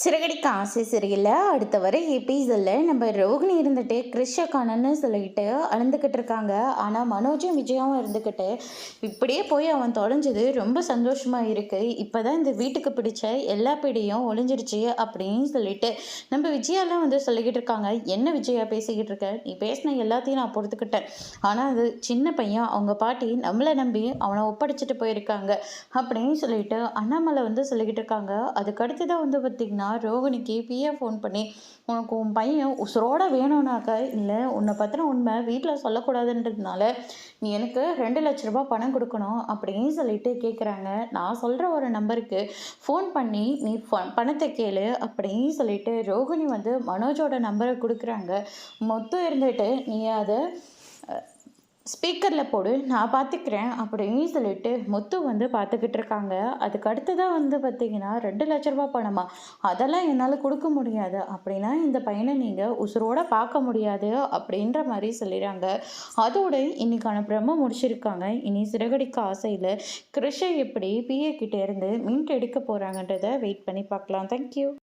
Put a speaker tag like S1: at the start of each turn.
S1: சிறகடிக்க ஆசை சரியில்ல. அடுத்த வர எபிசோட்ல நம்ம ரோகிணி இருந்துட்டு கிறிஷ காணோம்னு சொல்லிட்டு அழுந்துக்கிட்டு இருக்காங்க. ஆனா மனோஜும் விஜயாவும் இருந்துக்கிட்டு இப்படியே போய் அவன் தொலைஞ்சது ரொம்ப சந்தோஷமா இருக்கு. இப்பதான் இந்த வீட்டுக்கு பிடிச்ச எல்லா பிடியும் ஒளிஞ்சிடுச்சு அப்படின்னு சொல்லிட்டு நம்ம விஜயாலாம் வந்து சொல்லிக்கிட்டு இருக்காங்க. என்ன விஜயா பேசிக்கிட்டு இருக்க? நீ பேசின எல்லாத்தையும் நான் பொறுத்துக்கிட்டேன். ஆனா அது சின்ன பையன், அவங்க பாட்டி நம்மளை நம்பி அவனை ஒப்படைச்சிட்டு போயிருக்காங்க அப்படின்னு சொல்லிட்டு அண்ணாமலை வந்து சொல்லிக்கிட்டு இருக்காங்க. அதுக்கு அடுத்ததான் வந்து பார்த்தீங்கன்னா ரோகிணிக்கு பிஏ ஃபோன் பண்ணி, உனக்கு உன் பையன் உசுரோட வேணும்னாக்க, இல்லை உன்னை பற்றின உண்மை வீட்டில் சொல்லக்கூடாதுன்றதுனால நீ எனக்கு 2,00,000 பணம் கொடுக்கணும் அப்படின்னு சொல்லிட்டு கேட்குறாங்க. நான் சொல்கிற ஒரு நம்பருக்கு ஃபோன் பண்ணி நீ பணத்தை கேளு அப்படின்னு சொல்லிட்டு ரோகிணி வந்து மனோஜோட நம்பரை கொடுக்குறாங்க. மொத்தம் இருந்துட்டு நீ அதை ஸ்பீக்கரில் போடு, நான் பார்த்துக்கிறேன் அப்படின்னு சொல்லிட்டு முத்து வந்து பார்த்துக்கிட்டு இருக்காங்க. அதுக்கு அடுத்ததாக வந்து பார்த்தீங்கன்னா 2,00,000 பணமா, அதெல்லாம் என்னால் கொடுக்க முடியாது அப்படின்னா இந்த பையனை நீங்கள் உசுரோட பார்க்க முடியாது அப்படின்ற மாதிரி சொல்லிடுறாங்க. அதோட இன்னைக்கான பிரம்ம முடிச்சிருக்காங்க. இனி சிறகடிக்க ஆசையில் கிருஷை எப்படி பிஏ கிட்டே இருந்து மீட் எடுக்க போகிறாங்கன்றதை வெயிட் பண்ணி பார்க்கலாம். தேங்க்யூ.